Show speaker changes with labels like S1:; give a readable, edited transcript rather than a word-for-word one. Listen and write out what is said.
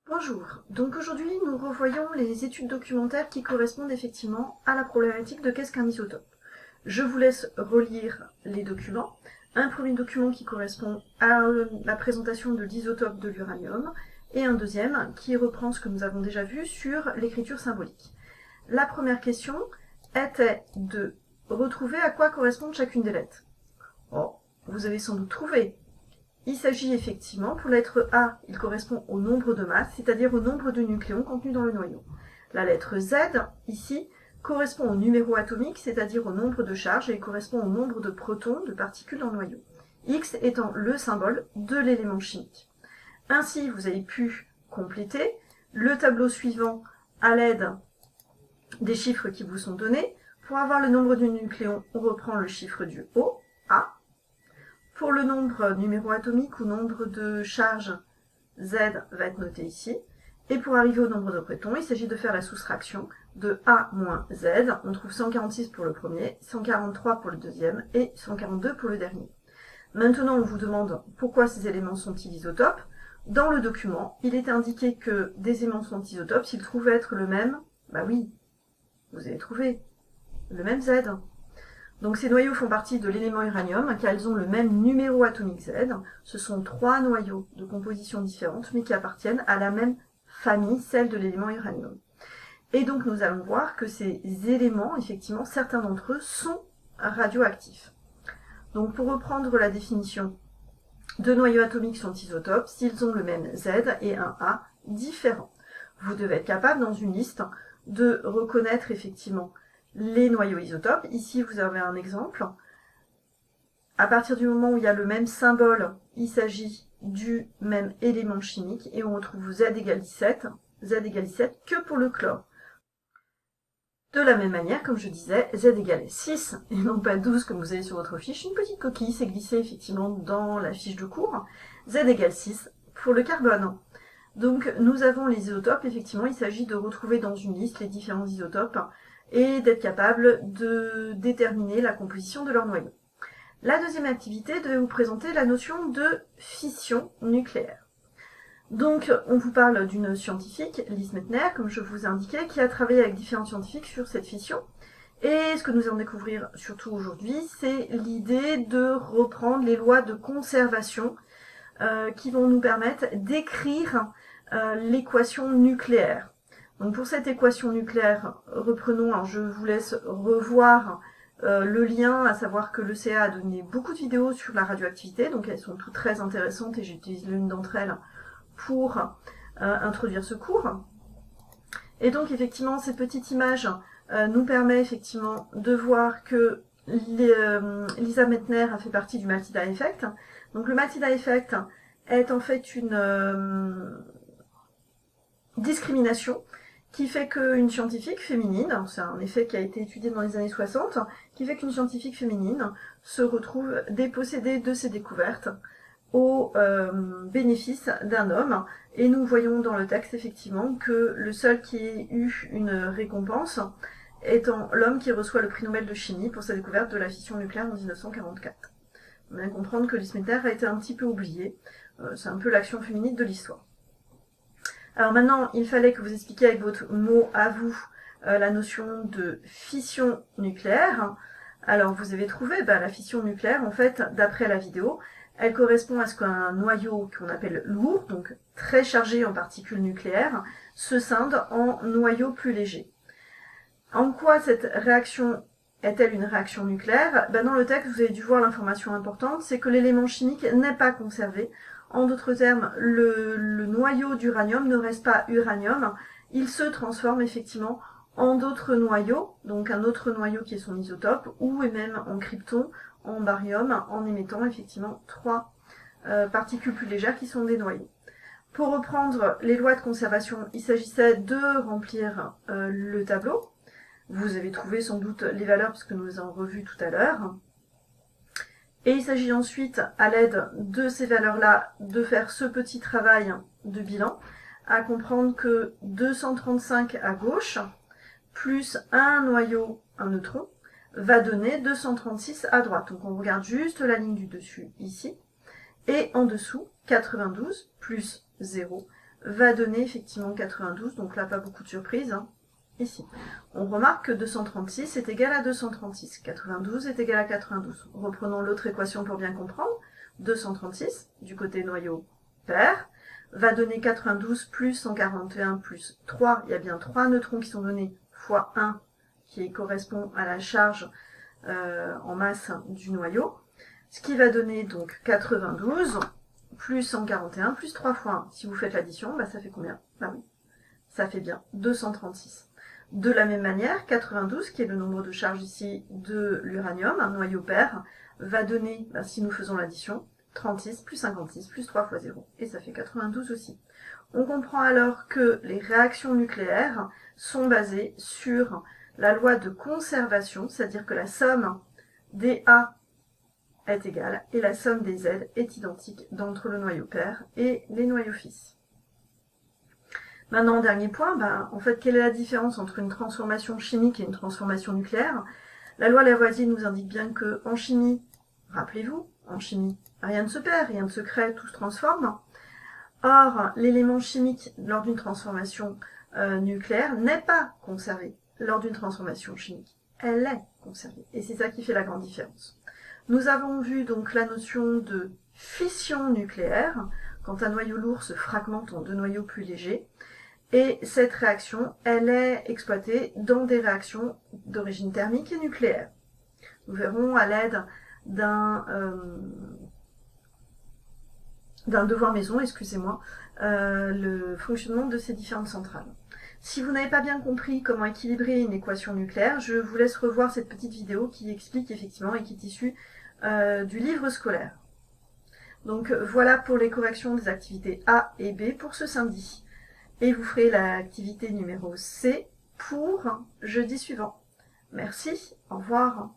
S1: Bonjour, donc aujourd'hui nous revoyons les études documentaires qui correspondent effectivement à la problématique de qu'est-ce qu'un isotope. Je vous laisse relire les documents. Un premier document qui correspond à la présentation de l'isotope de l'uranium et un deuxième qui reprend ce que nous avons déjà vu sur l'écriture symbolique. La première question était de retrouver à quoi correspondent chacune des lettres. Oh, vous avez sans doute trouvé. Il s'agit effectivement, pour la lettre A, il correspond au nombre de masses, c'est-à-dire au nombre de nucléons contenus dans le noyau. La lettre Z, ici, correspond au numéro atomique, c'est-à-dire au nombre de charges, et il correspond au nombre de protons, de particules dans le noyau. X étant le symbole de l'élément chimique. Ainsi, vous avez pu compléter le tableau suivant à l'aide des chiffres qui vous sont donnés. Pour avoir le nombre de nucléons, on reprend le chiffre du haut, A. Pour le nombre numéro atomique ou nombre de charges, Z va être noté ici. Et pour arriver au nombre de protons, il s'agit de faire la soustraction de A moins Z. On trouve 146 pour le premier, 143 pour le deuxième et 142 pour le dernier. Maintenant, on vous demande pourquoi ces éléments sont-ils isotopes. Dans le document, il est indiqué que des éléments sont isotopes s'ils trouvent être le même. Bah oui, vous avez trouvé le même Z. Donc ces noyaux font partie de l'élément uranium, car ils ont le même numéro atomique Z. Ce sont 3 noyaux de composition différente, mais qui appartiennent à la même famille, celle de l'élément uranium. Et donc nous allons voir que ces éléments, effectivement, certains d'entre eux sont radioactifs. Donc pour reprendre la définition, 2 noyaux atomiques sont isotopes s'ils ont le même Z et un A différent. Vous devez être capable, dans une liste, de reconnaître effectivement les noyaux isotopes. Ici, vous avez un exemple. À partir du moment où il y a le même symbole, il s'agit du même élément chimique et on retrouve Z égale 17 que pour le chlore. De la même manière, comme je disais, Z égale 6 et non pas 12 comme vous avez sur votre fiche. Une petite coquille s'est glissée effectivement dans la fiche de cours. Z égale 6 pour le carbone. Donc nous avons les isotopes, effectivement, il s'agit de retrouver dans une liste les différents isotopes et d'être capable de déterminer la composition de leur noyau. La deuxième activité devait vous présenter la notion de fission nucléaire. Donc on vous parle d'une scientifique, Lise Meitner, comme je vous ai indiqué, qui a travaillé avec différents scientifiques sur cette fission. Et ce que nous allons découvrir surtout aujourd'hui, c'est l'idée de reprendre les lois de conservation qui vont nous permettre d'écrire l'équation nucléaire. Donc pour cette équation nucléaire, reprenons, alors je vous laisse revoir le lien, à savoir que l'ECA a donné beaucoup de vidéos sur la radioactivité, donc elles sont toutes très intéressantes et j'utilise l'une d'entre elles pour introduire ce cours. Et donc effectivement, cette petite image nous permet effectivement de voir que Lisa Meitner a fait partie du Matilda Effect. Donc le Matilda Effect est en fait une discrimination qui fait qu'une scientifique féminine, c'est un effet qui a été étudié dans les années 60, qui fait qu'une scientifique féminine se retrouve dépossédée de ses découvertes au bénéfice d'un homme. Et nous voyons dans le texte effectivement que le seul qui ait eu une récompense étant l'homme qui reçoit le prix Nobel de chimie pour sa découverte de la fission nucléaire en 1944. On va comprendre que Lise Meitner a été un petit peu oubliée. C'est un peu l'action féminine de l'histoire. Alors maintenant, il fallait que vous expliquiez avec votre mot à vous la notion de fission nucléaire. Alors vous avez trouvé la fission nucléaire, en fait, d'après la vidéo, elle correspond à ce qu'un noyau qu'on appelle lourd, donc très chargé en particules nucléaires, se scinde en noyaux plus légers. En quoi cette réaction est-elle une réaction nucléaire ? Dans le texte, vous avez dû voir l'information importante, c'est que l'élément chimique n'est pas conservé. En d'autres termes, le noyau d'uranium ne reste pas uranium, il se transforme effectivement en d'autres noyaux, donc un autre noyau qui est son isotope, ou même en krypton, en baryum, en émettant effectivement 3 particules plus légères qui sont des noyaux. Pour reprendre les lois de conservation, il s'agissait de remplir le tableau. Vous avez trouvé sans doute les valeurs puisque nous les avons revues tout à l'heure. Et il s'agit ensuite, à l'aide de ces valeurs-là, de faire ce petit travail de bilan, à comprendre que 235 à gauche, plus un noyau, un neutron, va donner 236 à droite. Donc on regarde juste la ligne du dessus ici. Et en dessous, 92 plus 0 va donner effectivement 92, donc là pas beaucoup de surprise, hein. Ici. On remarque que 236 est égal à 236, 92 est égal à 92. Reprenons l'autre équation pour bien comprendre. 236, du côté noyau pair, va donner 92 plus 141 plus 3. Il y a bien 3 neutrons qui sont donnés, fois 1, qui correspond à la charge en masse du noyau. Ce qui va donner donc 92 plus 141 plus 3 fois 1. Si vous faites l'addition, bah, ça fait combien? Bah oui, ça fait bien 236. De la même manière, 92, qui est le nombre de charges ici de l'uranium, un noyau pair, va donner, bah, si nous faisons l'addition, 36 plus 56 plus 3 fois 0. Et ça fait 92 aussi. On comprend alors que les réactions nucléaires sont basées sur la loi de conservation, c'est-à-dire que la somme des A est égale et la somme des Z est identique entre le noyau pair et les noyaux fils. Maintenant, dernier point, en fait, quelle est la différence entre une transformation chimique et une transformation nucléaire? La loi Lavoisier nous indique bien que en chimie, rappelez-vous, en chimie, rien ne se perd, rien ne se crée, tout se transforme. Or, l'élément chimique lors d'une transformation nucléaire n'est pas conservé lors d'une transformation chimique. Elle est conservée. Et c'est ça qui fait la grande différence. Nous avons vu donc la notion de fission nucléaire, quand un noyau lourd se fragmente en deux noyaux plus légers. Et cette réaction, elle est exploitée dans des réactions d'origine thermique et nucléaire. Nous verrons à l'aide d'un devoir maison, le fonctionnement de ces différentes centrales. Si vous n'avez pas bien compris comment équilibrer une équation nucléaire, je vous laisse revoir cette petite vidéo qui explique effectivement et qui est issue du livre scolaire. Donc voilà pour les corrections des activités A et B pour ce samedi. Et vous ferez l'activité numéro C pour jeudi suivant. Merci, au revoir.